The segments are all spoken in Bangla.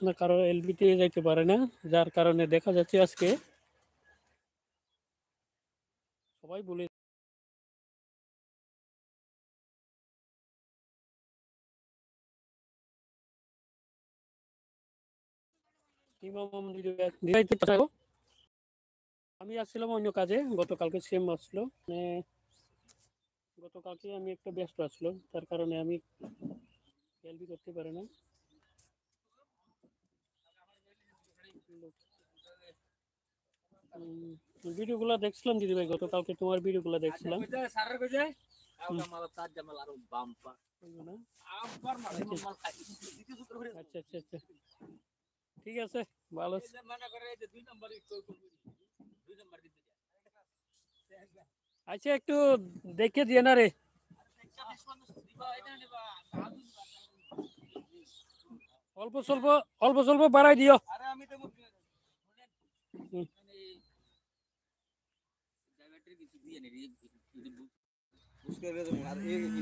না, কারো এলবিতে যাইতে পারে না, যার কারণে দেখা যাচ্ছে আজকে সবাই বলে আমি আসছিলাম অন্য কাজে, গতকালকে সেম আসলো, মানে গতকালকে আমি একটা ব্যস্ত আসলো, তার কারণে আমি এলবি করতে পারি না। ভিডিওগুলো দেখছিলাম দিদি ভাই, গতকালকে তোমার ভিডিওগুলো দেখছিলাম। আচ্ছা আচ্ছা আচ্ছা, ঠিক আছে, ভালো। আচ্ছা, একটু দেখে দিয়ে না রে, অল্প স্বল্প অল্প স্বল্প বাড়াই দিও।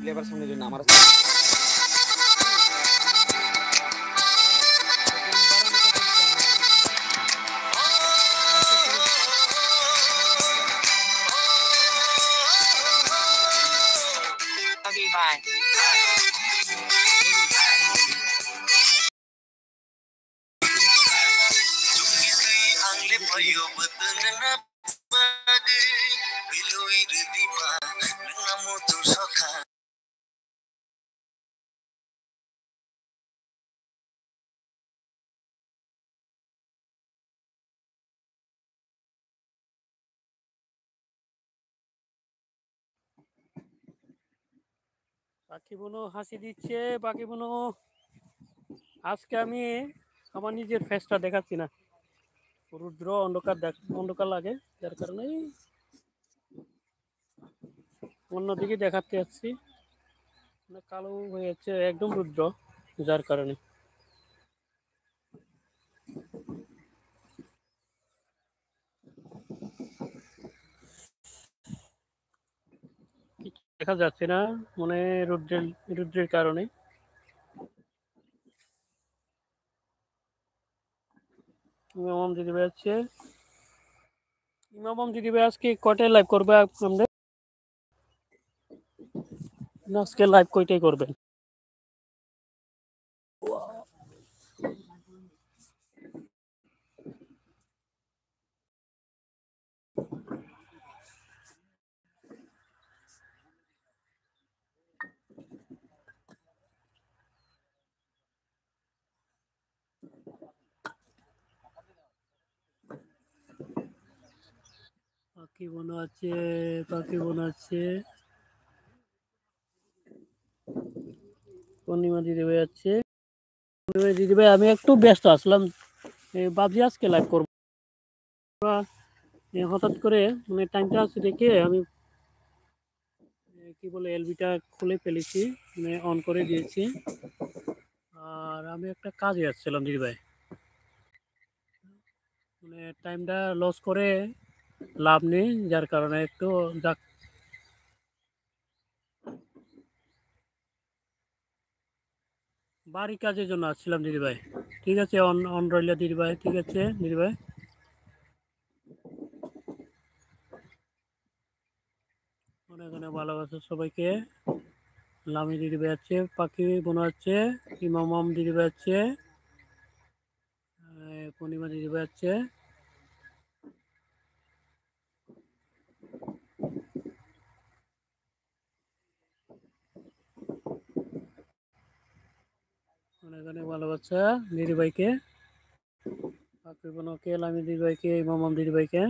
লেবার সামনে জন্য আমার পাখি বোনও হাসি দিচ্ছে। পাখি বোনও, আজকে আমি আমার নিজের ফেসটা দেখাচ্ছি না, রুদ্র অন্ধকার অন্ধকার লাগে, যার কারণে অন্যদিকে দেখাতে যাচ্ছি, কালো হয়ে যাচ্ছে একদম রুদ্র, যার কারণে দেখা যাচ্ছে না, মানে রুদ্রের কারণে। ইমাম দিদি ভাই আছে, ইমাম দিদি ভাই আজকে কয়টায় লাইভ করবে আমাদের? আজকে লাইভ কয়টায় করবেন? পাখি বোনা আছে, পাখি বোনা আছে, পূর্ণিমা দিদি ভাই আছে। দিদি ভাই আমি একটু ব্যস্ত আসলাম, ভাবছি আজকে লাইভ করবো, হঠাৎ করে মানে টাইমটা আছে দেখে আমি কি বলে এলবিটা খুলে ফেলেছি, মানে অন করে দিয়েছি। আর আমি একটা কাজে যাচ্ছিলাম দিদি ভাই, মানে টাইমটা লস করে লাভ নেই, যার কারণে একটু যাক বাড়ি কাজের জন্য আসছিলাম দিদি ভাই। ঠিক আছে, অন অন রইল দিদি ভাই, ঠিক আছে দিদি ভাই। অনেক অনেক ভালোবাসা সবাইকে। লামি দিদি ভাই আছে, পাখি বোনা আছে, ইমাম দিদি ভাই আছে, পূর্ণিমা দিদি ভাই আছে। অনেক অনেক ভালোবাসা দিদি ভাইকে, পাখি বোনকে, লামি দিদি ভাইকে, ইমাম দিদি ভাইকে।